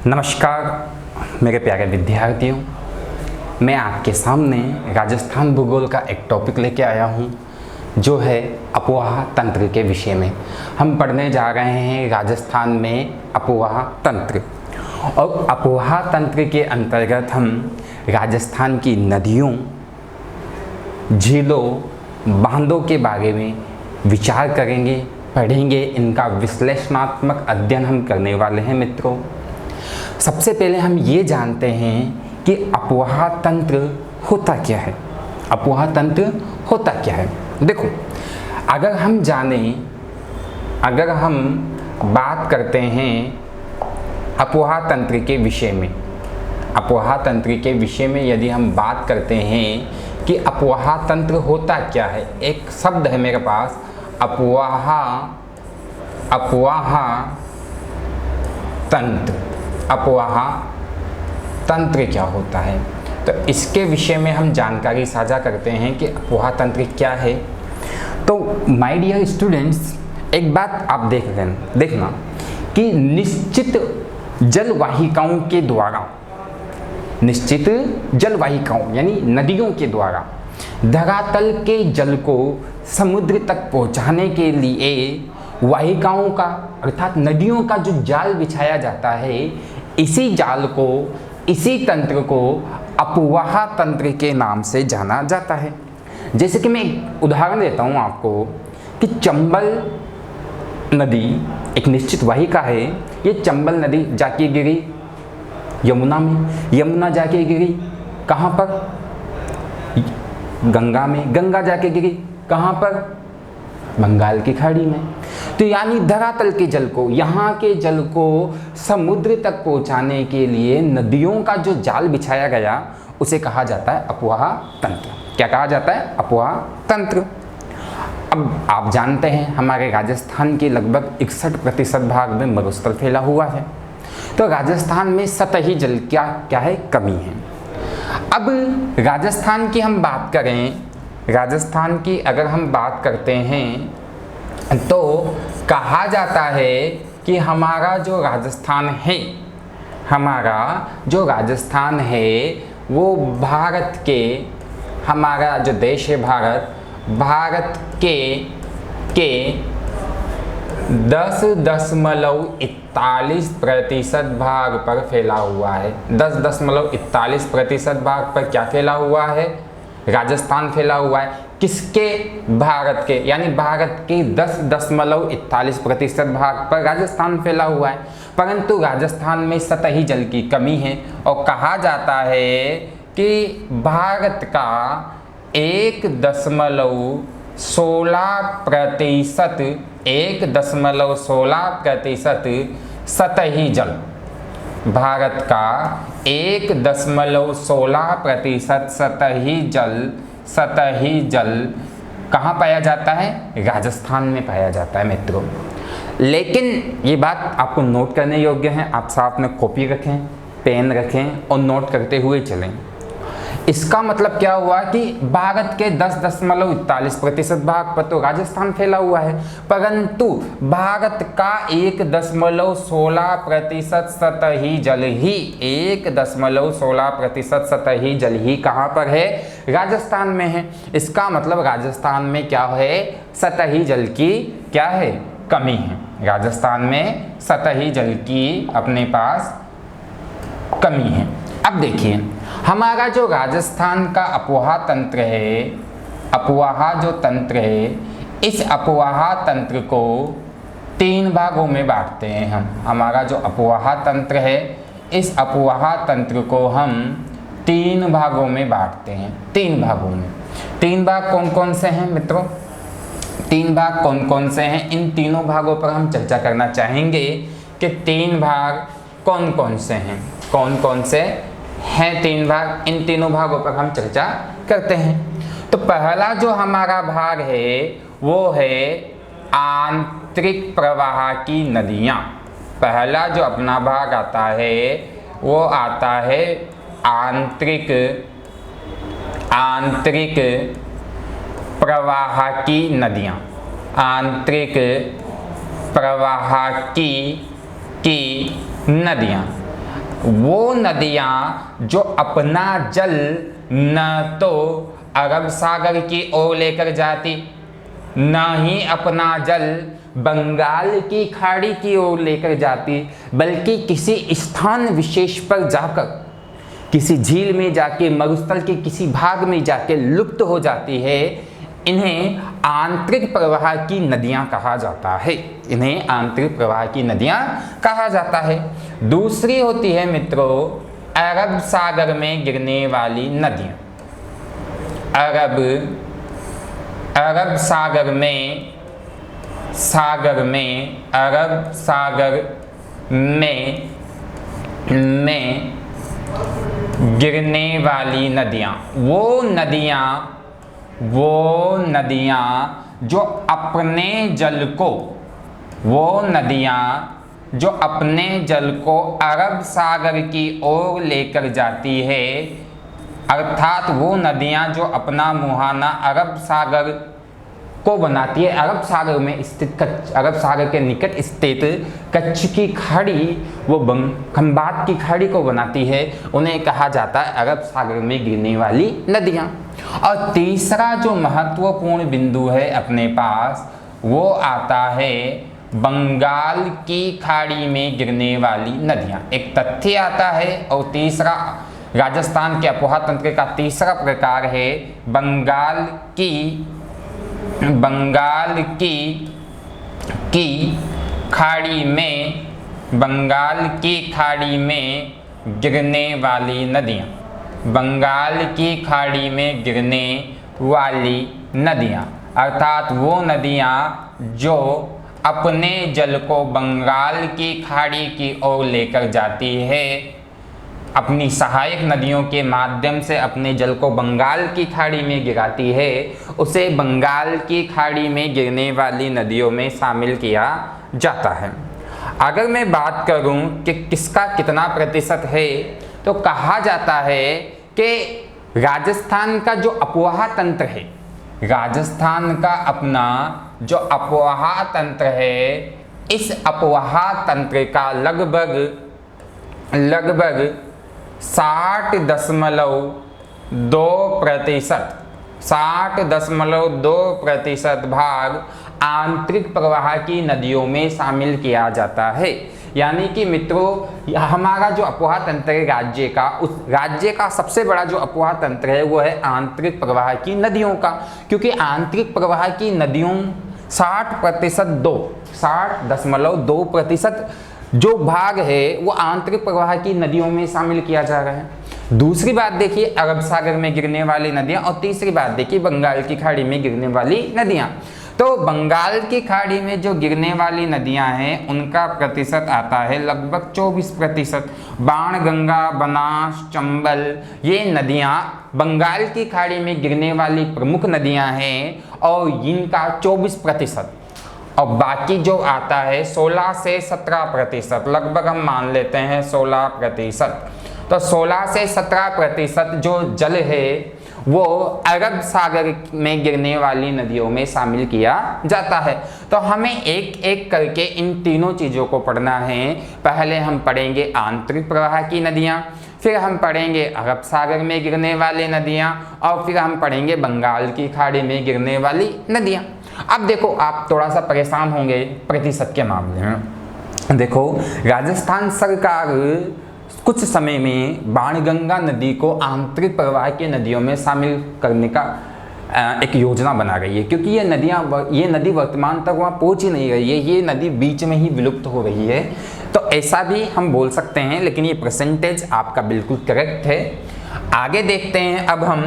नमस्कार मेरे प्यारे विद्यार्थियों, मैं आपके सामने राजस्थान भूगोल का एक टॉपिक लेके आया हूँ जो है अपोहा तंत्र के विषय में। हम पढ़ने जा रहे हैं राजस्थान में अपोहा तंत्र, और अपोहा तंत्र के अंतर्गत हम राजस्थान की नदियों, झीलों, बांधों के बारे में विचार करेंगे, पढ़ेंगे। इनका विश्लेषणात्मक अध्ययन हम करने वाले हैं मित्रों। सबसे पहले हम ये जानते हैं कि अपोहा तंत्र होता क्या है। अपोहा तंत्र होता क्या है? देखो, अगर हम बात करते हैं अपोहा तंत्र के विषय में, अपोहा तंत्र के विषय में यदि हम बात करते हैं कि अपोहा तंत्र होता क्या है, एक शब्द है मेरे पास अपोहा तंत्र। अपोहा तंत्र क्या होता है, तो इसके विषय में हम जानकारी साझा करते हैं कि अपोहा तंत्र क्या है। तो माय डियर स्टूडेंट्स, एक बात आप देखना कि निश्चित जलवाहिकाओं के द्वारा, निश्चित जलवाहिकाओं यानी नदियों के द्वारा धरातल के जल को समुद्र तक पहुंचाने के लिए वाहिकाओं का अर्थात नदियों का जो जाल बिछाया जाता है, इसी जाल को, इसी तंत्र को अपोहा तंत्र के नाम से जाना जाता है। जैसे कि मैं एक उदाहरण देता हूँ आपको कि चंबल नदी एक निश्चित वाहिका है। ये चंबल नदी जाके गिरी यमुना में, यमुना जाके गिरी कहाँ पर? गंगा में, गंगा जाके गिरी कहाँ पर? बंगाल की खाड़ी में। तो यानी धरातल के जल को, यहाँ के जल को समुद्र तक पहुँचाने के लिए नदियों का जो जाल बिछाया गया उसे कहा जाता है अपोहा तंत्र। क्या कहा जाता है? अपोहा तंत्र। अब आप जानते हैं हमारे राजस्थान के लगभग 61% भाग में मरुस्थल फैला हुआ है, तो राजस्थान में सतही जल क्या है? कमी है। अब राजस्थान की हम बात करें, राजस्थान की अगर हम बात करते हैं तो कहा जाता है कि हमारा जो राजस्थान है वो भारत के, हमारा जो देश है भारत के 10.41% भाग पर फैला हुआ है। 10.41% भाग पर क्या फैला हुआ है? राजस्थान फैला हुआ है। किसके? भारत के, यानी भारत के 10.41% भाग पर राजस्थान फैला हुआ है। परंतु राजस्थान में सतही जल की कमी है, और कहा जाता है कि भारत का 1.16% सतही जल, भारत का 1.16% सतही जल कहाँ पाया जाता है? राजस्थान में पाया जाता है मित्रों। लेकिन ये बात आपको नोट करने योग्य है। आप साथ में कॉपी रखें, पेन रखें और नोट करते हुए चलें। इसका मतलब क्या हुआ कि भारत के 10.41% भाग पर तो राजस्थान फैला हुआ है, परंतु भारत का 1.16% सतही जल ही, 1.16% सतही जल ही कहाँ पर है? राजस्थान में है। इसका मतलब राजस्थान में क्या है? सतही जल की क्या है? कमी है। राजस्थान में सतही जल की अपने पास कमी है। अब देखिए, हमारा जो राजस्थान का अपोहा तंत्र है, अपोहा जो तंत्र है, इस अपोहा तंत्र को 3 भागों में बांटते हैं हम। हमारा जो अपोहा तंत्र है, इस अपोहा तंत्र को हम 3 भागों में बांटते हैं। 3 भागों में। 3 भाग कौन कौन से हैं मित्रों? 3 भाग कौन कौन से हैं? इन तीनों भागों पर हम चर्चा करना चाहेंगे कि 3 भाग कौन कौन से हैं, कौन कौन से हैं 3 भाग। इन तीनों भागों पर हम चर्चा करते हैं। तो पहला जो हमारा भाग है वो है आंतरिक प्रवाह की नदियाँ। पहला जो अपना भाग आता है वो आता है आंतरिक प्रवाह की नदियाँ। आंतरिक प्रवाह की नदियाँ। वो नदियाँ जो अपना जल न तो अरब सागर की ओर लेकर जाती, न ही अपना जल बंगाल की खाड़ी की ओर लेकर जाती, बल्कि किसी स्थान विशेष पर जाकर, किसी झील में जाके, मरुस्थल के किसी भाग में जाके लुप्त हो जाती है, इन्हें आंतरिक प्रवाह की नदियां कहा जाता है। इन्हें आंतरिक प्रवाह की नदियां कहा जाता है। दूसरी होती है मित्रों अरब सागर में गिरने वाली नदियां। अरब सागर में गिरने वाली नदियाँ वो नदियाँ जो अपने जल को अरब सागर की ओर लेकर जाती है, अर्थात वो नदियाँ जो अपना मुहाना अरब सागर को बनाती है, अरब सागर के निकट स्थित कच्छ की खाड़ी, वो खंबात की खाड़ी को बनाती है, उन्हें कहा जाता है अरब सागर में गिरने वाली नदियाँ। और तीसरा जो महत्वपूर्ण बिंदु है अपने पास, वो आता है बंगाल की खाड़ी में गिरने वाली नदियाँ। एक तथ्य आता है, और तीसरा राजस्थान के अपोहा तंत्र का तीसरा प्रकार है बंगाल की खाड़ी में गिरने वाली नदियाँ। बंगाल की खाड़ी में गिरने वाली नदियाँ अर्थात वो नदियाँ जो अपने जल को बंगाल की खाड़ी की ओर लेकर जाती है, अपनी सहायक नदियों के माध्यम से अपने जल को बंगाल की खाड़ी में गिराती है, उसे बंगाल की खाड़ी में गिरने वाली नदियों में शामिल किया जाता है। अगर मैं बात करूं कि किसका कितना प्रतिशत है, तो कहा जाता है कि राजस्थान का जो अपोहा तंत्र है, राजस्थान का अपना जो अपोहा तंत्र है, इस अपोहा तंत्र का लगभग 60.2% भाग आंतरिक प्रवाह की नदियों में शामिल किया जाता है। यानी कि मित्रों हमारा जो अपोहा तंत्र है राज्य का, उस राज्य का सबसे बड़ा जो अपोहा तंत्र है वो है आंतरिक प्रवाह की नदियों का, क्योंकि आंतरिक प्रवाह की नदियों 60.2% जो भाग है वो आंतरिक प्रवाह की नदियों में शामिल किया जा रहा है। दूसरी बात देखिए अरब सागर में गिरने वाली नदियां, और तीसरी बात देखिए बंगाल की खाड़ी में गिरने वाली नदियां। तो बंगाल की खाड़ी में जो गिरने वाली नदियां हैं उनका प्रतिशत आता है लगभग 24%। बाणगंगा, बनास, चंबल, ये नदियां बंगाल की खाड़ी में गिरने वाली प्रमुख नदियां हैं और इनका 24%। और बाकी जो आता है 16 से 17%, लगभग हम मान लेते हैं 16%। तो 16 से 17% जो जल है वो अरब सागर में गिरने वाली नदियों में शामिल किया जाता है। तो हमें एक एक करके इन तीनों चीज़ों को पढ़ना है। पहले हम पढ़ेंगे आंतरिक प्रवाह की नदियाँ, फिर हम पढ़ेंगे अरब सागर में गिरने वाली नदियाँ, और फिर हम पढ़ेंगे बंगाल की खाड़ी में गिरने वाली नदियाँ। अब देखो आप थोड़ा सा परेशान होंगे प्रतिशत के मामले में। देखो राजस्थान सरकार कुछ समय में बाणगंगा नदी को आंतरिक प्रवाह की नदियों में शामिल करने का एक योजना बना रही है, क्योंकि ये नदी वर्तमान तक वहाँ पहुँच ही नहीं रही है, ये नदी बीच में ही विलुप्त हो रही है। तो ऐसा भी हम बोल सकते हैं, लेकिन ये परसेंटेज आपका बिल्कुल करेक्ट है। आगे देखते हैं, अब हम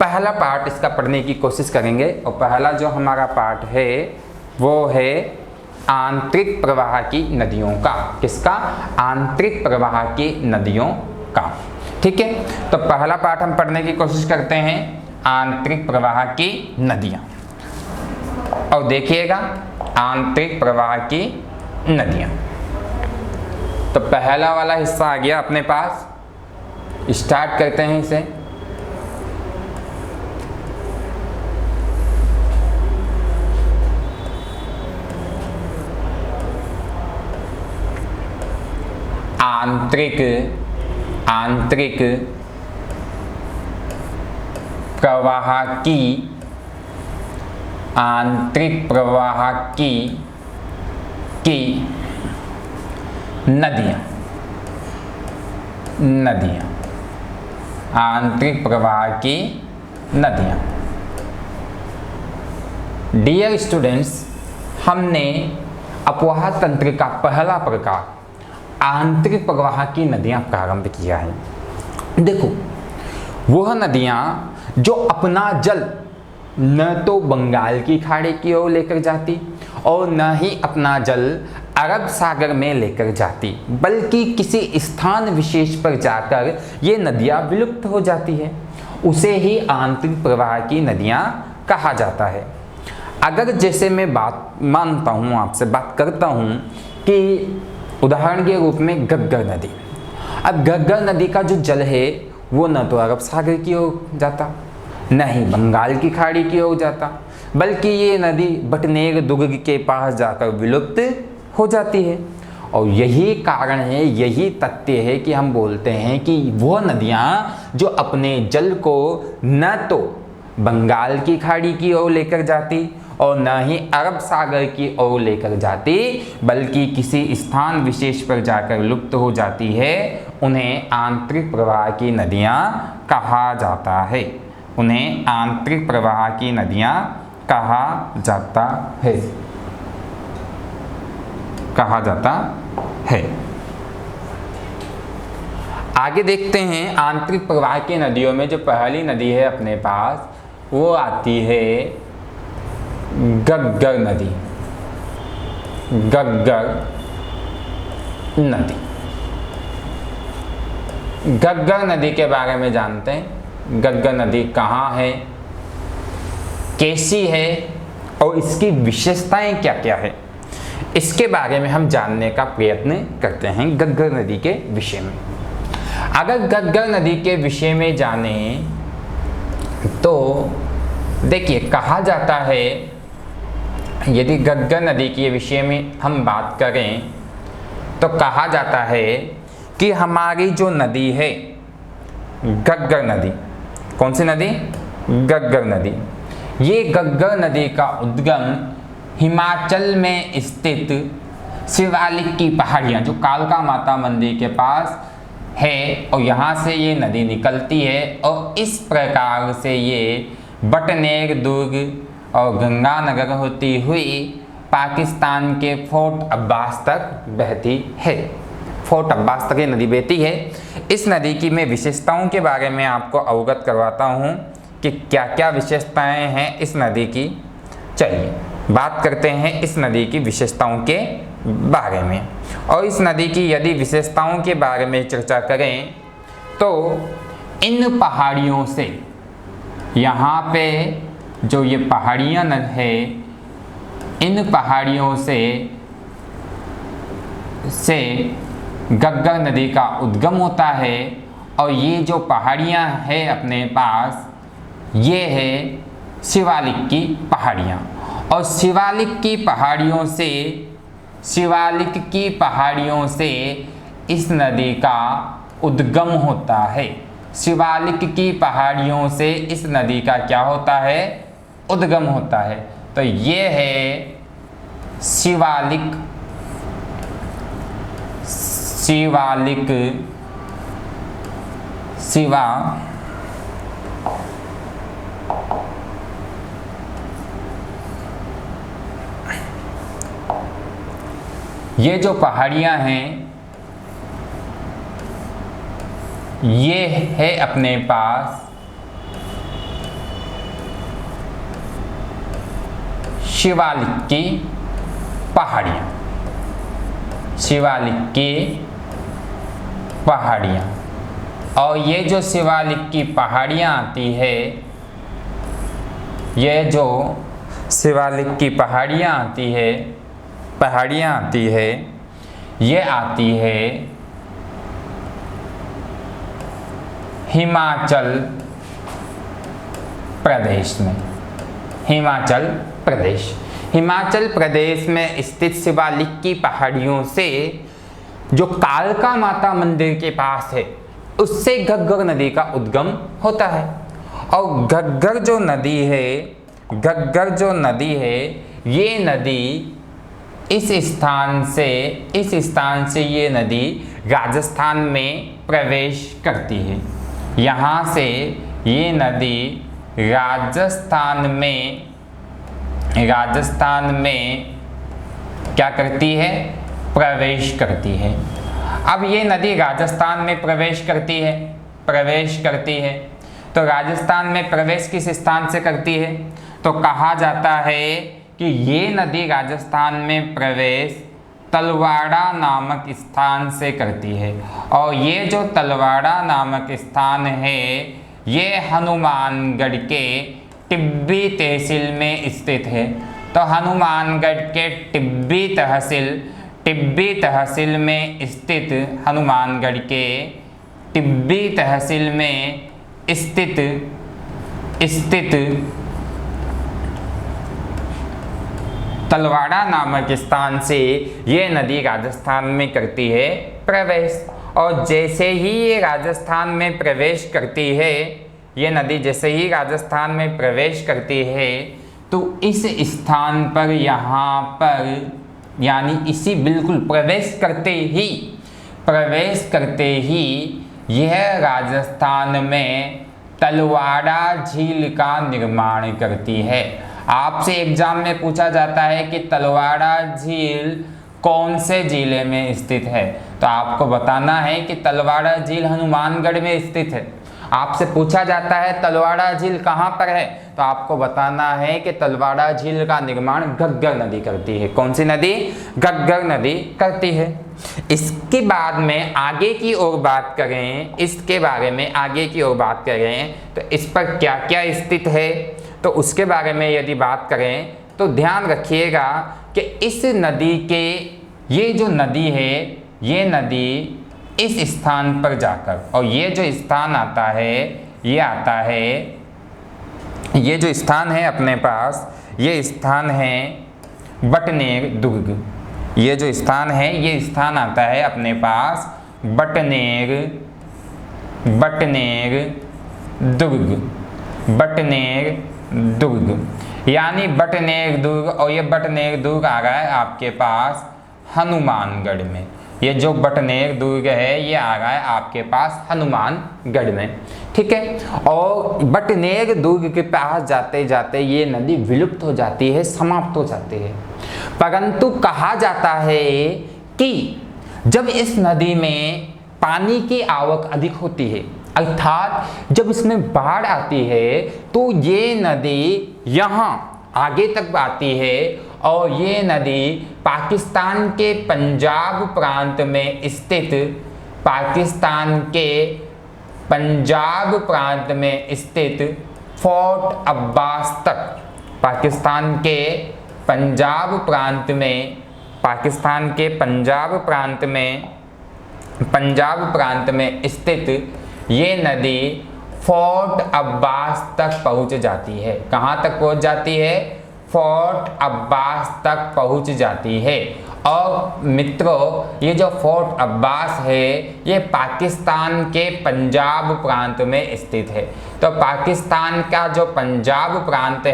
पहला पार्ट इसका पढ़ने की कोशिश करेंगे, और पहला जो हमारा पार्ट है वो है आंतरिक प्रवाह की नदियों का। किसका? आंतरिक प्रवाह की नदियों का। ठीक है, तो पहला पार्ट हम पढ़ने की कोशिश करते हैं आंतरिक प्रवाह की नदियाँ। और देखिएगा आंतरिक प्रवाह की नदियाँ, तो पहला वाला हिस्सा आ गया अपने पास। स्टार्ट करते हैं इसे। आंतरिक आंतरिक प्रवाह की नदियाँ आंतरिक प्रवाह की नदियाँ। डियर स्टूडेंट्स, हमने अपवाह तंत्र का पहला प्रकार आंतरिक प्रवाह की नदियाँ प्रारंभ किया है। देखो, वह नदियाँ जो अपना जल न तो बंगाल की खाड़ी की ओर लेकर जाती और न ही अपना जल अरब सागर में लेकर जाती, बल्कि किसी स्थान विशेष पर जाकर ये नदियाँ विलुप्त हो जाती है, उसे ही आंतरिक प्रवाह की नदियाँ कहा जाता है। अगर जैसे मैं आपसे बात करता हूँ कि उदाहरण के रूप में घग्गर नदी। अब घग्गर नदी का जो जल है वो न तो अरब सागर की ओर जाता, न ही बंगाल की खाड़ी की ओर जाता, बल्कि ये नदी बटनेर दुर्ग के पास जाकर विलुप्त हो जाती है। और यही कारण है, यही तथ्य है कि हम बोलते हैं कि वह नदियाँ जो अपने जल को न तो बंगाल की खाड़ी की ओर लेकर जाती और न ही अरब सागर की ओर लेकर जाती, बल्कि किसी स्थान विशेष पर जाकर विलुप्त हो जाती है, उन्हें आंतरिक प्रवाह की नदियाँ कहा जाता है। उन्हें आंतरिक प्रवाह की नदियाँ कहा जाता है। आगे देखते हैं, आंतरिक प्रवाह की नदियों में जो पहली नदी है अपने पास, वो आती है घग्गर नदी। घग्गर नदी के बारे में जानते हैं। घग्गर नदी कहाँ है, कैसी है और इसकी विशेषताएं क्या क्या है, इसके बारे में हम जानने का प्रयत्न करते हैं घग्गर नदी के विषय में। अगर घग्गर नदी के विषय में जाने तो देखिए, कहा जाता है, यदि घग्गर नदी के विषय में हम बात करें तो कहा जाता है कि हमारी जो नदी है घग्गर नदी, कौन सी नदी? घग्गर नदी। ये घग्गर नदी का उद्गम हिमाचल में स्थित शिवालिक की पहाड़ियाँ जो कालका माता मंदिर के पास है, और यहाँ से ये नदी निकलती है और इस प्रकार से ये बटनेर दुर्ग और गंगानगर होती हुई पाकिस्तान के फोर्ट अब्बास तक बहती है। फोर्ट अब्बास तक ये नदी बहती है। इस नदी की मैं विशेषताओं के बारे में आपको अवगत करवाता हूँ कि क्या क्या विशेषताएं हैं इस नदी की। चलिए बात करते हैं इस नदी की विशेषताओं के बारे में। और इस नदी की यदि विशेषताओं के बारे में चर्चा करें तो इन पहाड़ियों से, यहाँ पे जो ये पहाड़ियाँ है, इन पहाड़ियों से घग्गर नदी का उद्गम होता है। और ये जो पहाड़ियाँ हैं अपने पास, ये है शिवालिक की पहाड़ियाँ। और शिवालिक की पहाड़ियों से इस नदी का उद्गम होता है। शिवालिक की पहाड़ियों से इस नदी का क्या होता है? उद्गम होता है। तो ये है शिवालिक ये जो पहाड़ियाँ हैं, ये है अपने पास शिवालिक की पहाड़ियाँ। और ये जो शिवालिक की पहाड़ियाँ आती है, ये जो शिवालिक की पहाड़ियाँ आती है, ये आती है हिमाचल प्रदेश में स्थित शिवालिक की पहाड़ियों से, जो कालका माता मंदिर के पास है, उससे घग्गर नदी का उद्गम होता है। और घग्गर जो नदी है, घग्गर जो नदी है, ये नदी इस स्थान से ये नदी राजस्थान में प्रवेश करती है। यहाँ से ये नदी राजस्थान में क्या करती है? प्रवेश करती है। अब ये नदी राजस्थान में प्रवेश करती है, तो राजस्थान में प्रवेश किस स्थान से करती है? तो कहा जाता है कि ये नदी राजस्थान में प्रवेश तलवाड़ा नामक स्थान से करती है। और ये जो तलवाड़ा नामक स्थान है, ये हनुमानगढ़ के टिब्बी तहसील में स्थित है। तो हनुमानगढ़ के टिब्बी तहसील में स्थित, हनुमानगढ़ के टिब्बी तहसील में स्थित तलवाड़ा नामक स्थान से ये नदी राजस्थान में करती है प्रवेश। और जैसे ही ये राजस्थान में प्रवेश करती है, ये नदी जैसे ही राजस्थान में प्रवेश करती है, तो इस स्थान पर, यहाँ पर, यानी इसी बिल्कुल प्रवेश करते ही यह राजस्थान में तलवाड़ा झील का निर्माण करती है। आपसे एग्जाम में पूछा जाता है कि तलवाड़ा झील कौन से जिले में स्थित है, तो आपको बताना है कि तलवाड़ा झील हनुमानगढ़ में स्थित है। आपसे पूछा जाता है तलवाड़ा झील कहाँ पर है, तो आपको बताना है कि तलवाड़ा झील का निर्माण घग्गर नदी करती है। कौन सी नदी? घग्गर नदी करती है। इसके बाद में आगे की ओर बात करें, इसके बारे में आगे की ओर बात करें तो इस पर क्या क्या स्थित है, तो उसके बारे में यदि बात करें तो ध्यान रखिएगा कि इस नदी के, ये जो नदी है, ये नदी इस स्थान पर जाकर, और ये जो स्थान आता है, ये जो स्थान है अपने पास, ये स्थान है बटनेर दुर्ग। ये जो स्थान है, ये स्थान आता है अपने पास बटनेर दुर्ग, यानी बटनेर दुर्ग। और ये बटनेर दुर्ग आ रहा है आपके पास हनुमानगढ़ में। ये जो बटनेर दुर्ग है, ये आ रहा है आपके पास हनुमानगढ़ में, ठीक है। और बटनेर दुर्ग के पास जाते जाते ये नदी विलुप्त हो जाती है, समाप्त हो जाती है। परंतु कहा जाता है कि जब इस नदी में पानी की आवक अधिक होती है, अर्थात जब इसमें बाढ़ आती है, तो ये नदी यहाँ आगे तक आती है। और ये नदी पाकिस्तान के पंजाब प्रांत में स्थित, फोर्ट अब्बास तक, पाकिस्तान के पंजाब प्रांत में स्थित ये नदी फोर्ट अब्बास तक पहुंच जाती है। कहाँ तक पहुंच जाती है? फोर्ट अब्बास तक पहुंच जाती है। और मित्रों, ये जो फोर्ट अब्बास है, ये पाकिस्तान के पंजाब प्रांत में स्थित है। तो पाकिस्तान का जो पंजाब प्रांत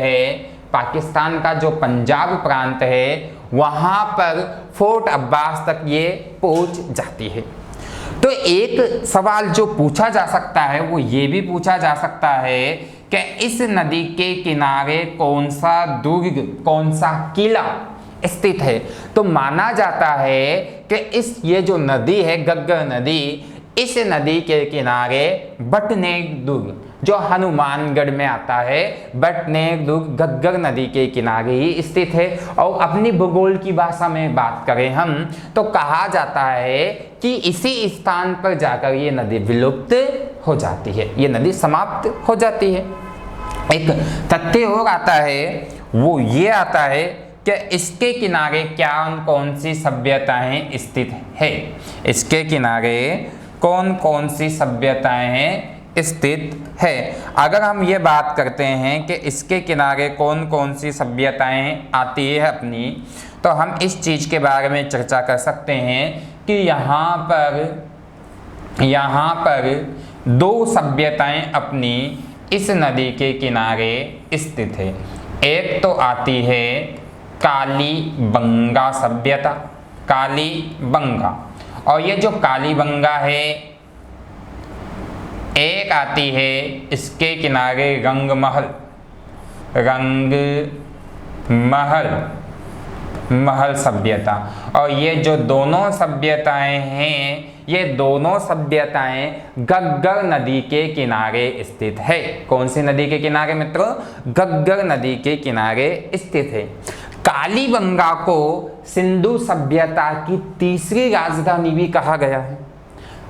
है, वहाँ पर फोर्ट अब्बास तक ये पहुंच जाती है। तो एक सवाल जो पूछा जा सकता है, वो ये भी पूछा जा सकता है कि इस नदी के किनारे कौन सा दुर्ग, कौन सा किला स्थित है। तो माना जाता है कि ये जो नदी है, घग्गर नदी, इस नदी के किनारे बटनेर दुर्ग, जो हनुमानगढ़ में आता है, बटनेर दुर्ग घग्गर नदी के किनारे ही स्थित है। और अपनी भूगोल की भाषा में बात करें हम, तो कहा जाता है कि इसी स्थान पर जाकर ये नदी विलुप्त हो जाती है, ये नदी समाप्त हो जाती है। एक तथ्य और आता है, वो ये आता है कि इसके किनारे कौन सी सभ्यताएं स्थित है। इसके किनारे कौन कौन सी सभ्यताएं स्थित है। अगर हम ये बात करते हैं कि इसके किनारे कौन कौन सी सभ्यताएं आती है अपनी, तो हम इस चीज़ के बारे में चर्चा कर सकते हैं कि यहाँ पर यहाँ पर दो सभ्यताएं अपनी इस नदी के किनारे स्थित है। एक तो आती है कालीबंगा सभ्यता, कालीबंगा, और ये जो कालीबंगा है, एक आती है इसके किनारे रंगमहल, महल सभ्यता। और ये जो दोनों सभ्यताएं हैं, ये दोनों सभ्यताएं घग्गर नदी के किनारे स्थित है। कौन सी नदी के किनारे मित्रों? घग्गर नदी के किनारे स्थित है। कालीबंगा को सिंधु सभ्यता की तीसरी राजधानी भी कहा गया है।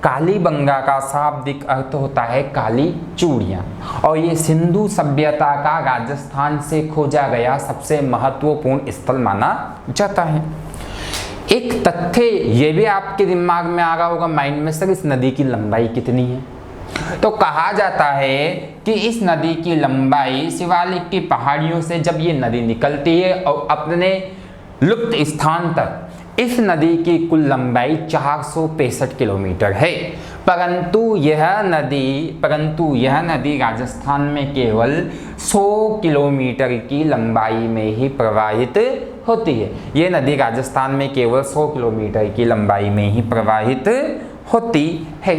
कालीबंगा का शाब्दिक अर्थ होता है काली चूड़ियाँ, और ये सिंधु सभ्यता का राजस्थान से खोजा गया सबसे महत्वपूर्ण स्थल माना जाता है। एक तथ्य ये भी आपके दिमाग में आ रहा होगा माइंड में, सर इस नदी की लंबाई कितनी है? तो कहा जाता है कि इस नदी की लंबाई शिवालिक की पहाड़ियों से जब ये नदी निकलती है और अपने लुप्त स्थान तक, इस नदी की कुल लंबाई 465 किलोमीटर है। परंतु यह नदी राजस्थान में केवल 100 किलोमीटर की लंबाई में ही प्रवाहित होती है। ये नदी राजस्थान में केवल 100 किलोमीटर की लंबाई में ही प्रवाहित होती है।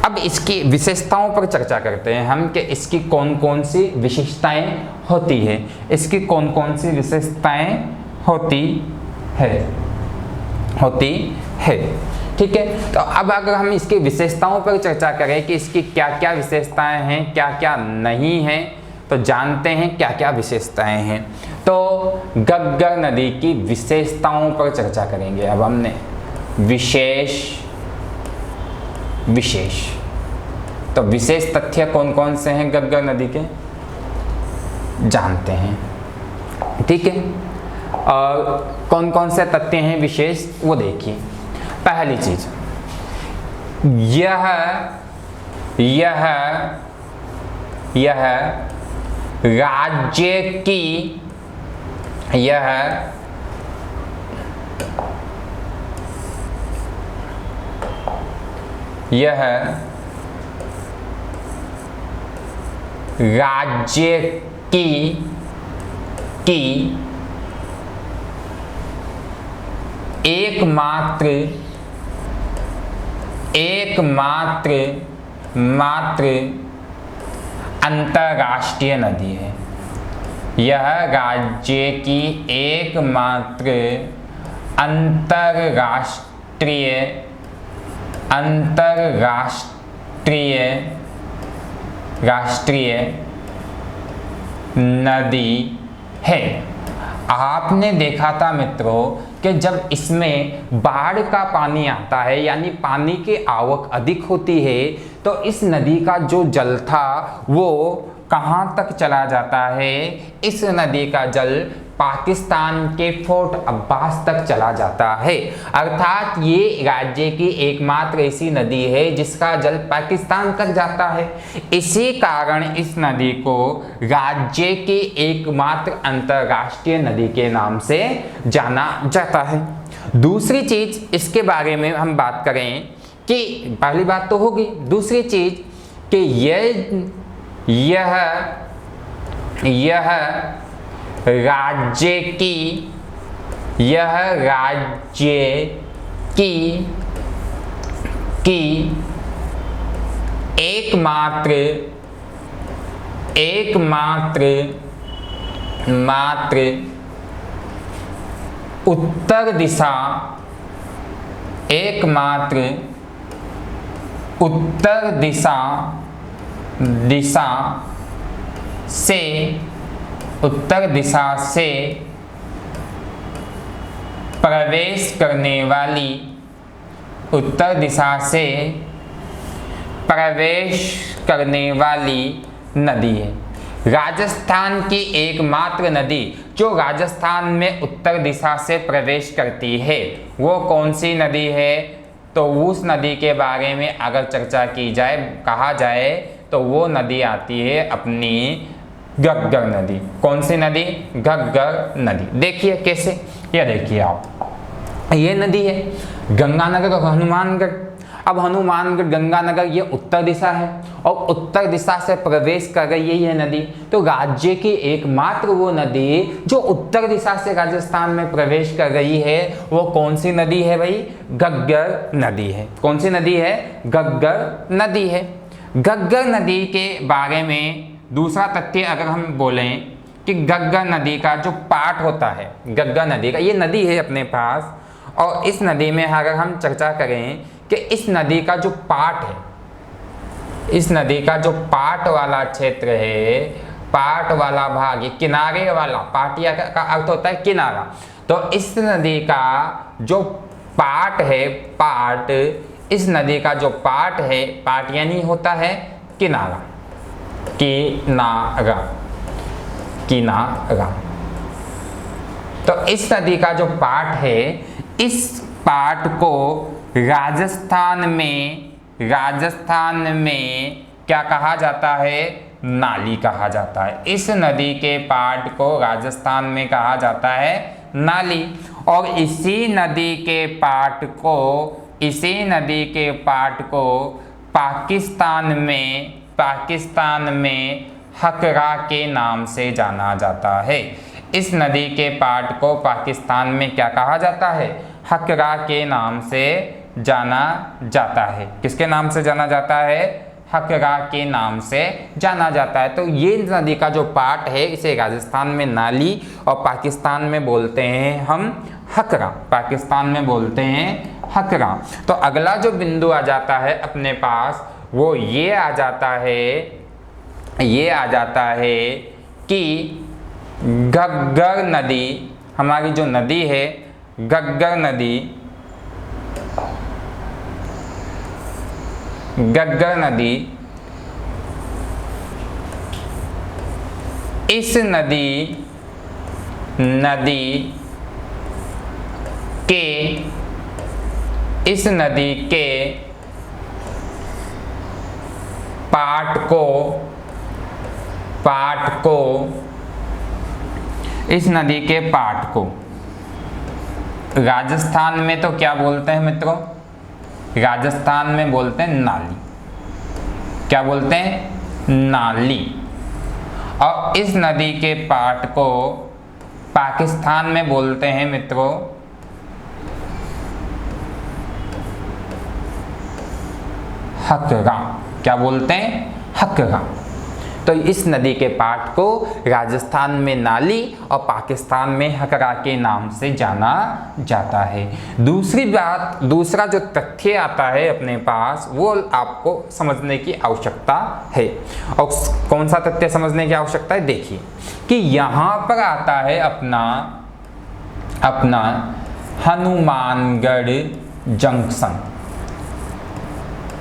अब इसकी विशेषताओं पर चर्चा करते हैं हम कि इसकी कौन कौन सी विशेषताएं होती है, इसकी कौन कौन सी विशेषताएं होती है। ठीक है, तो अब अगर हम इसकी विशेषताओं पर चर्चा करें कि इसकी क्या क्या विशेषताएं हैं, क्या क्या नहीं हैं, तो जानते हैं क्या क्या विशेषताएं हैं। तो घग्गर नदी की विशेषताओं पर चर्चा करेंगे। अब हमने विशेष तो विशेष तथ्य कौन कौन से हैं घग्गर नदी के, जानते हैं। ठीक है, और कौन कौन से तथ्य हैं विशेष वो देखिए। पहली चीज, यह राज्य की एकमात्र अंतर्राष्ट्रीय नदी है। यह राज्य की एकमात्र राष्ट्रीय नदी है। आपने देखा था मित्रों कि जब इसमें बाढ़ का पानी आता है, यानी पानी की आवक अधिक होती है, तो इस नदी का जो जल था वो कहाँ तक चला जाता है? इस नदी का जल पाकिस्तान के फोर्ट अब्बास तक चला जाता है। अर्थात ये राज्य की एकमात्र ऐसी नदी है जिसका जल पाकिस्तान तक जाता है। इसी कारण इस नदी को राज्य की एकमात्र अंतर्राष्ट्रीय नदी के नाम से जाना जाता है। दूसरी चीज इसके बारे में हम बात करें कि पहली बात तो होगी, दूसरी चीज कि यह राज्य की एकमात्र उत्तर दिशा से प्रवेश करने वाली नदी है। राजस्थान की एकमात्र नदी जो राजस्थान में उत्तर दिशा से प्रवेश करती है वो कौन सी नदी है? तो उस नदी के बारे में अगर चर्चा की जाए, कहा जाए, तो वो नदी आती है अपनी घग्गर नदी। कौन सी नदी? घग्गर नदी। देखिए कैसे, ये देखिए आप, ये नदी है गंगानगर और हनुमानगढ़। अब हनुमानगढ़ गंगानगर ये उत्तर दिशा है और उत्तर दिशा से प्रवेश कर रही है ये नदी। तो राज्य की एकमात्र वो नदी जो उत्तर दिशा से राजस्थान में प्रवेश कर रही है वो कौन सी नदी है भाई? घग्गर नदी है। कौन सी नदी है? घग्गर नदी है। घग्गर नदी के बारे में दूसरा तथ्य अगर हम बोलें कि घग्गर नदी का जो पाट होता है, घग्गर नदी का ये नदी है अपने पास, और इस नदी में अगर हम चर्चा करें कि इस नदी का जो पाट है, इस नदी का जो पाट वाला क्षेत्र है, पाट वाला भाग, ये किनारे वाला, पाटिया का अर्थ होता है किनारा, तो इस नदी का जो पाट है, पाट, इस नदी का जो पाट है, पाट यानी होता है किनारा, किनारा, किनारा। तो इस नदी का जो पाट है, इस पाट को राजस्थान में क्या कहा जाता है? नाली कहा जाता है। इस नदी के पाट को राजस्थान में कहा जाता है नाली। और इसी नदी के पाट को पाकिस्तान में हकरा के नाम से जाना जाता है। इस नदी के पाट को पाकिस्तान में क्या कहा जाता है? हकरा के नाम से जाना जाता है। किसके नाम से जाना जाता है? हकरा के नाम से जाना जाता है। तो ये नदी का जो पाट है इसे राजस्थान में नाली और पाकिस्तान में बोलते हैं हम हकरा, पाकिस्तान में बोलते हैं हकरा। तो अगला जो बिंदु आ जाता है अपने पास वो ये आ जाता है कि घग्गर नदी, हमारी जो नदी है घग्गर नदी, इस नदी के पाट को राजस्थान में तो क्या बोलते हैं मित्रों? राजस्थान में बोलते हैं नाली। क्या बोलते हैं? नाली। और इस नदी के पाट को पाकिस्तान में बोलते हैं मित्रों हकरा। क्या बोलते हैं? हकरा। तो इस नदी के पाट को राजस्थान में नाली और पाकिस्तान में हकरा के नाम से जाना जाता है। दूसरा जो तथ्य आता है अपने पास वो आपको समझने की आवश्यकता है। और कौन सा तथ्य समझने की आवश्यकता है? देखिए कि यहाँ पर आता है अपना हनुमानगढ़ जंक्शन।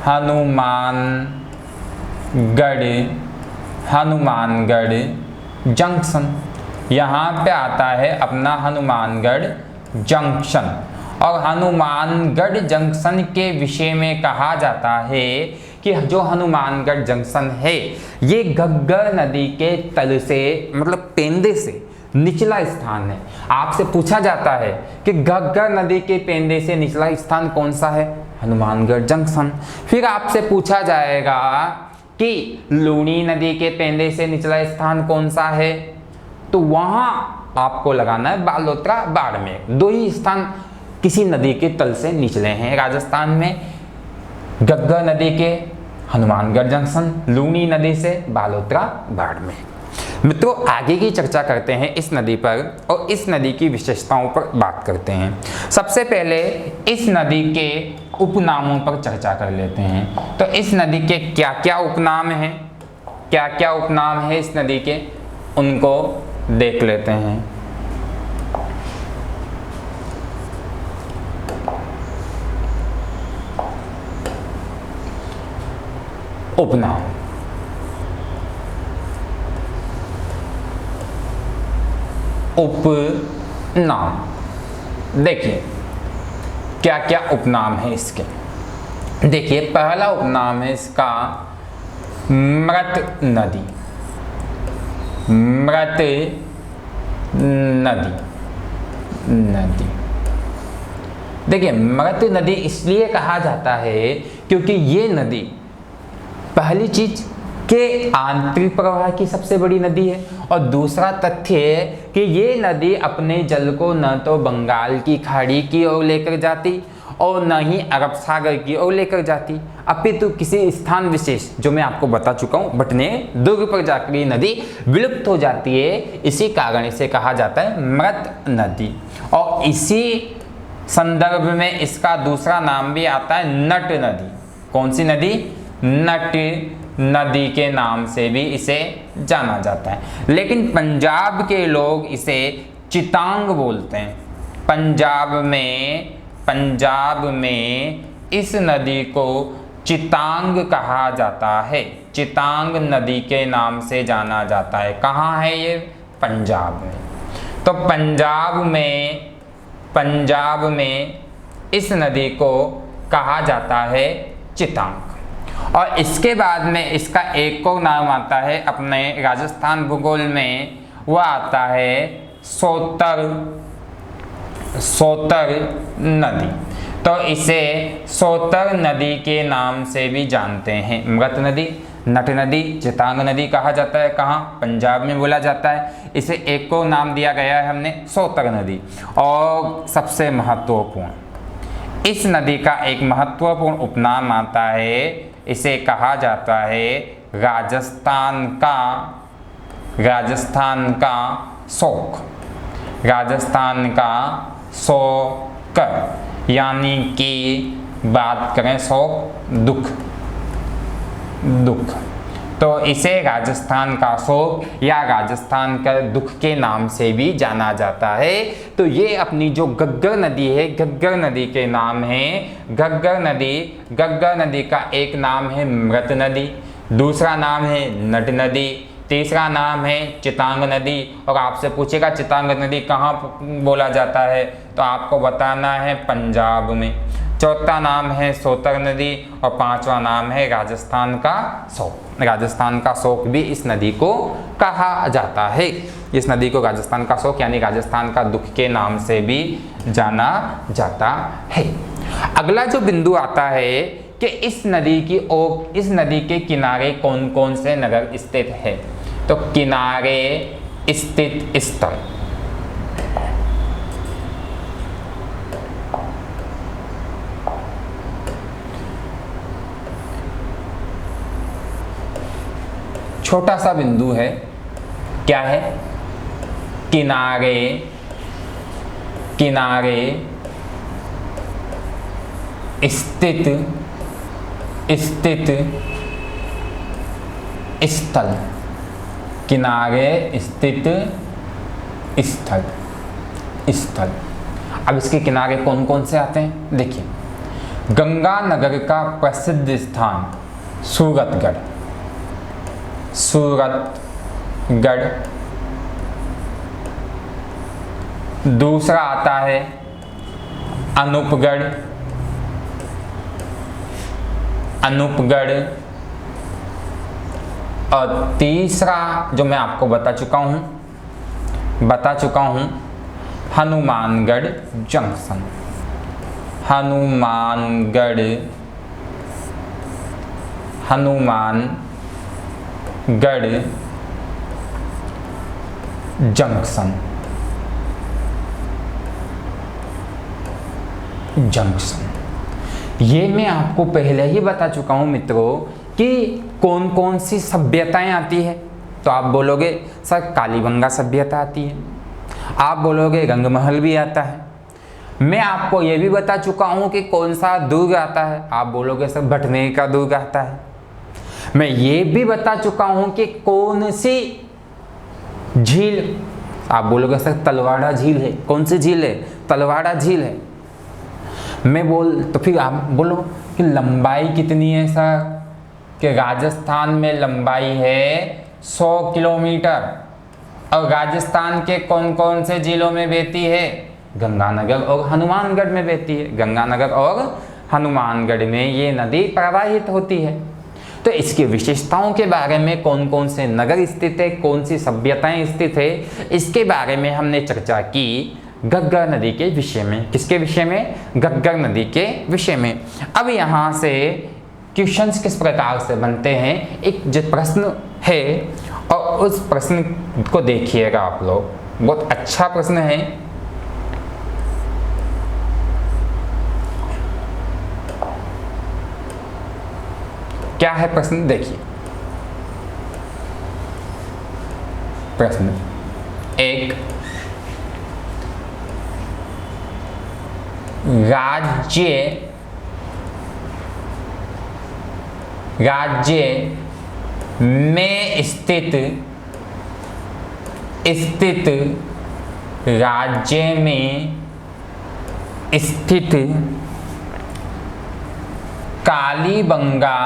हनुमानगढ़ जंक्शन, यहाँ पे आता है अपना हनुमानगढ़ जंक्शन। और हनुमानगढ़ जंक्शन के विषय में कहा जाता है कि जो हनुमानगढ़ जंक्शन है ये घग्गर नदी के तल से, मतलब पेंदे से निचला स्थान है। आपसे पूछा जाता है कि घग्गर नदी के पेंदे से निचला स्थान कौन सा है? हनुमानगढ़ जंक्शन। फिर आपसे पूछा जाएगा कि लूनी नदी के पेंदे से निचला स्थान कौन सा है? तो वहां आपको लगाना है बालोतरा, बाड़मेर। दो ही स्थान किसी नदी के तल से निचले हैं राजस्थान में, घग्गर नदी के हनुमानगढ़ जंक्शन, लूनी नदी से बालोतरा, बाड़मेर। मित्रों आगे की चर्चा करते हैं इस नदी पर और इस नदी की विशेषताओं पर बात करते हैं। सबसे पहले इस नदी के उपनामों पर चर्चा कर लेते हैं। तो इस नदी के क्या क्या उपनाम हैं, क्या क्या उपनाम है इस नदी के, उनको देख लेते हैं। उपनाम, उपनाम देखिए क्या क्या उपनाम है इसके। देखिए पहला उपनाम है इसका मृत नदी। मृत नदी, देखिए मृत नदी इसलिए कहा जाता है क्योंकि ये नदी पहली चीज के आंतरिक प्रवाह की सबसे बड़ी नदी है, और दूसरा तथ्य है कि ये नदी अपने जल को न तो बंगाल की खाड़ी की ओर लेकर जाती और न ही अरब सागर की ओर लेकर जाती, अपितु किसी स्थान विशेष जो मैं आपको बता चुका हूँ बटने दुर्ग पर जाकर ये नदी विलुप्त हो जाती है। इसी कारण इसे कहा जाता है मृत नदी। और इसी संदर्भ में इसका दूसरा नाम भी आता है नट नदी। कौन सी नदी? नट नदी के नाम से भी इसे जाना जाता है। लेकिन पंजाब के लोग इसे चितांग बोलते हैं। पंजाब में इस नदी को चितांग कहा जाता है। चितांग नदी के नाम से जाना जाता है। कहाँ है ये? पंजाब में। तो पंजाब में इस नदी को कहा जाता है चितांग। और इसके बाद में इसका एक और नाम आता है अपने राजस्थान भूगोल में, वह आता है सोतर नदी। तो इसे सोतर नदी के नाम से भी जानते हैं। मृत नदी, नट नदी, चितांग नदी कहा जाता है। कहाँ? पंजाब में बोला जाता है। इसे एक को नाम दिया गया है हमने सोतर नदी। और सबसे महत्वपूर्ण, इस नदी का एक महत्वपूर्ण उपनाम आता है, इसे कहा जाता है राजस्थान का शोक। राजस्थान का शोक, यानी कि बात करें शोक, दुख। तो इसे राजस्थान का शोक या राजस्थान का दुख के नाम से भी जाना जाता है। तो ये अपनी जो घग्गर नदी है, घग्गर नदी के नाम है घग्गर नदी का एक नाम है मृत नदी, दूसरा नाम है नट नदी, तीसरा नाम है चितांग नदी। और आपसे पूछेगा चितांग नदी कहाँ बोला जाता है, तो आपको बताना है पंजाब में। चौथा नाम है सोतर नदी और पांचवा नाम है राजस्थान का शोक। राजस्थान का शोक भी इस नदी को कहा जाता है। इस नदी को राजस्थान का शोक यानी राजस्थान का दुख के नाम से भी जाना जाता है। अगला जो बिंदु आता है कि इस नदी के किनारे कौन कौन से नगर स्थित है। तो किनारे स्थित स्थल, छोटा सा बिंदु है, क्या है? किनारे स्थित स्थल। किनारे स्थित स्थल। अब इसके किनारे कौन कौन से आते हैं? देखिए, गंगानगर का प्रसिद्ध स्थान सूरतगढ़। दूसरा आता है अनूपगढ़। और तीसरा जो मैं आपको बता चुका हूं हनुमानगढ़ जंक्शन। हनुमानगढ़ जंक्शन। ये मैं आपको पहले ही बता चुका हूं मित्रों कि कौन कौन सी सभ्यताएं आती है। तो आप बोलोगे सर कालीबंगा सभ्यता आती है, आप बोलोगे रंगमहल भी आता है। मैं आपको ये भी बता चुका हूं कि कौन सा दुर्ग आता है, आप बोलोगे सर भटनेर का दुर्ग आता है। मैं ये भी बता चुका हूं कि कौन सी झील, आप बोलोगे सर तलवाड़ा झील है। कौन सी झील है? तलवाड़ा झील है। तो फिर आप बोलो कि लंबाई कितनी है सर? कि राजस्थान में लंबाई है 100 किलोमीटर। और राजस्थान के कौन कौन से जिलों में बहती है? गंगानगर और हनुमानगढ़ में बहती है। गंगानगर और हनुमानगढ़ में ये नदी प्रवाहित होती है। तो इसकी विशेषताओं के बारे में, कौन कौन से नगर स्थित है, कौन सी सभ्यताएं स्थित है, इसके बारे में हमने चर्चा की घग्गर नदी के विषय में। किसके विषय में? घग्गर नदी के विषय में। अब यहाँ से क्वेश्चंस किस प्रकार से बनते हैं, एक जो प्रश्न है और उस प्रश्न को देखिएगा आप लोग, बहुत अच्छा प्रश्न है। क्या है प्रश्न, देखिए। प्रश्न एक, राज्य में स्थित राज्य में स्थित कालीबंगा,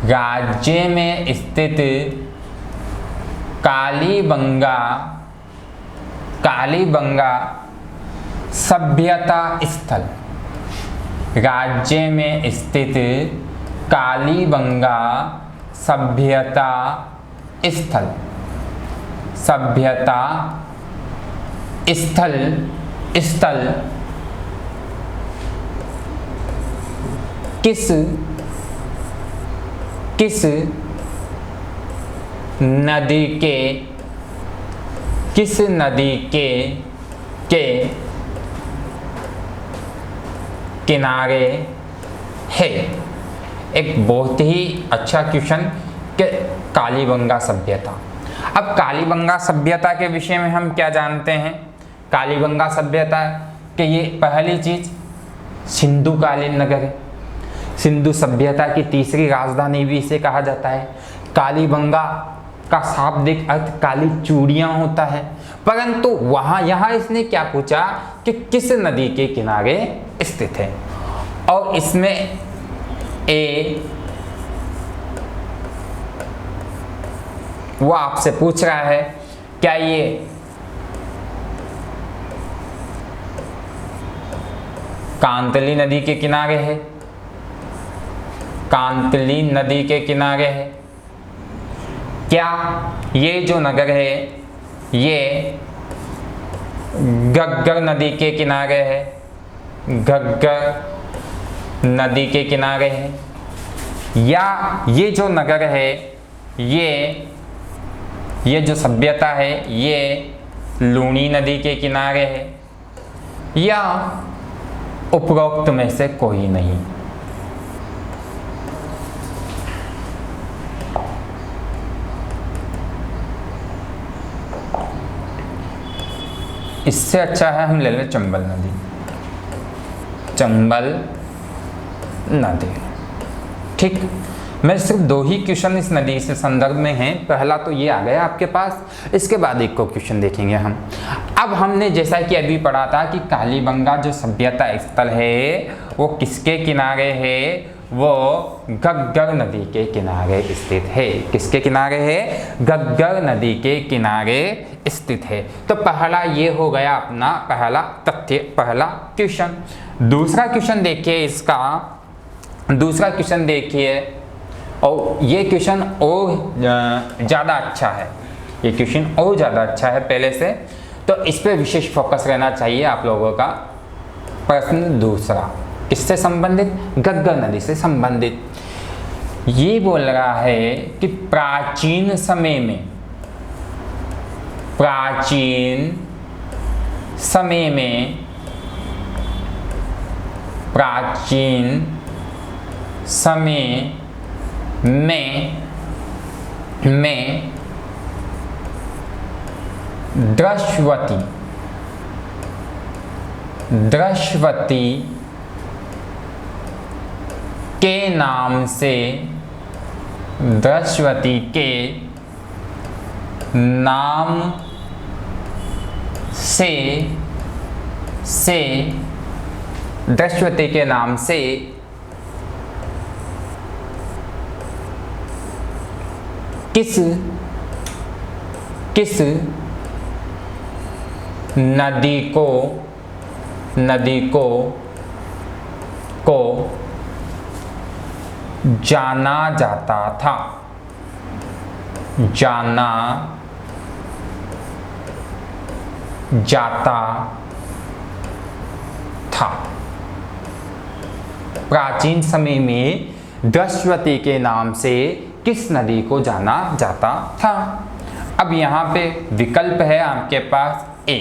राज्य में स्थित कालीबंगा सभ्यता स्थल, राज्य में स्थित कालीबंगा सभ्यता स्थल किस नदी के किनारे है। एक बहुत ही अच्छा क्वेश्चन कि कालीबंगा सभ्यता। अब कालीबंगा सभ्यता के विषय में हम क्या जानते हैं, कालीबंगा सभ्यता कि ये पहली चीज सिंधु कालीन नगर है। सिंधु सभ्यता की तीसरी राजधानी भी इसे कहा जाता है। कालीबंगा का शाब्दिक अर्थ काली चूड़ियां होता है, परंतु यहाँ इसने क्या पूछा कि किस नदी के किनारे स्थित है, और इसमें वो आपसे पूछ रहा है क्या ये कांतली नदी के किनारे है, कांतली नदी के किनारे है, क्या ये जो नगर है ये घग्गर नदी के किनारे है, घग्गर नदी के किनारे है, या ये जो नगर है ये जो सभ्यता है ये लूणी नदी के किनारे है, या उपरोक्त में से कोई नहीं। इससे अच्छा है हम ले लें चंबल नदी। ठीक, मैं सिर्फ 2 ही क्वेश्चन इस नदी से संदर्भ में हैं। पहला तो ये आ गया आपके पास, इसके बाद एक को क्वेश्चन देखेंगे हम। अब हमने जैसा कि अभी पढ़ा था कि कालीबंगा जो सभ्यता स्थल है वो किसके किनारे है, वो घग्गर नदी के किनारे स्थित है। किसके किनारे है, घग्गर नदी के किनारे स्थित है। तो पहला ये हो गया अपना पहला तथ्य, पहला क्वेश्चन। दूसरा क्वेश्चन देखिए, इसका दूसरा क्वेश्चन देखिए, और ये क्वेश्चन और ज़्यादा अच्छा है, ये क्वेश्चन और ज़्यादा अच्छा है पहले से, तो इस पे विशेष फोकस रहना चाहिए आप लोगों का। प्रश्न दूसरा किससे संबंधित, घग्गर नदी से संबंधित। ये बोल रहा है कि प्राचीन समय में दृश्यवती के नाम से किस नदी को जाना जाता था, जाना जाता था। प्राचीन समय में द्रश्वती के नाम से किस नदी को जाना जाता था? अब यहाँ पे विकल्प है आपके पास ए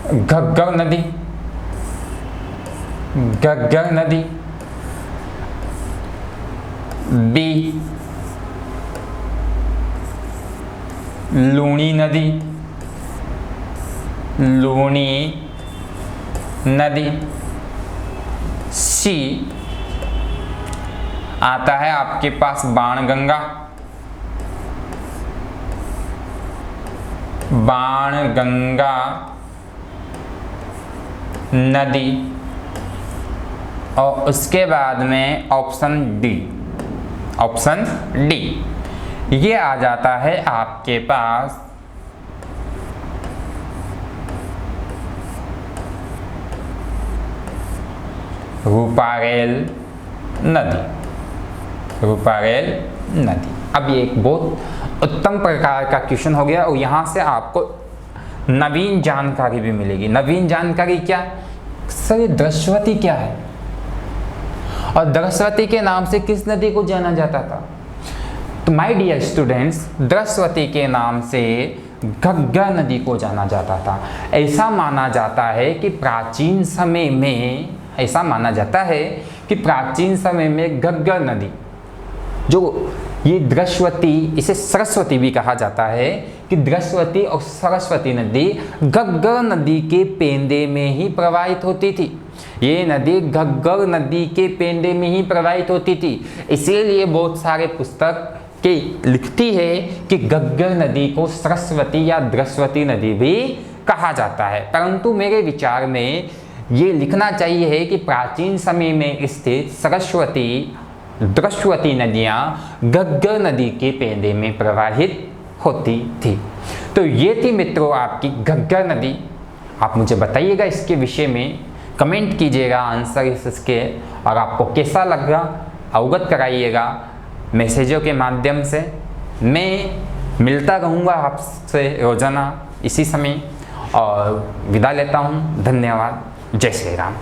घग्गर नदी, घग्गर नदी, बी लूणी नदी, लूणी नदी, सी आता है आपके पास बाणगंगा, बाणगंगा नदी, और उसके बाद में ऑप्शन डी, ऑप्शन डी ये आ जाता है आपके पास रूपारेल नदी, रूपारेल नदी। अब ये एक बहुत उत्तम प्रकार का क्वेश्चन हो गया और यहाँ से आपको नवीन जानकारी भी मिलेगी। नवीन जानकारी क्या? सर ये द्रश्वती क्या है और द्रश्वती के नाम से किस नदी को जाना जाता था? तो माय डियर स्टूडेंट्स, द्रश्वती के नाम से घग्गर नदी को जाना जाता था। ऐसा माना जाता है कि प्राचीन समय में, ऐसा माना जाता है कि प्राचीन समय में घग्गर नदी, जो ये द्रश्वती, इसे सरस्वती भी कहा जाता है, कि द्रश्वती और सरस्वती नदी घग्गर नदी के पेंदे में ही प्रवाहित होती थी। ये नदी घग्गर नदी के पेंदे में ही प्रवाहित होती थी। इसीलिए बहुत सारे पुस्तक के लिखती है कि घग्गर नदी को सरस्वती या द्रश्वती नदी भी कहा जाता है। परंतु मेरे विचार में ये लिखना चाहिए कि प्राचीन समय में स्थित सरस्वती, द्रश्वती नदियाँ घग्गर नदी के पेंदे में प्रवाहित होती थी। तो ये थी मित्रों आपकी घग्गर नदी। आप मुझे बताइएगा इसके विषय में, कमेंट कीजिएगा आंसर इसके, और आपको कैसा लगा अवगत कराइएगा मैसेजों के माध्यम से। मैं मिलता रहूँगा आपसे रोजाना इसी समय, और विदा लेता हूँ। धन्यवाद। जय श्री राम।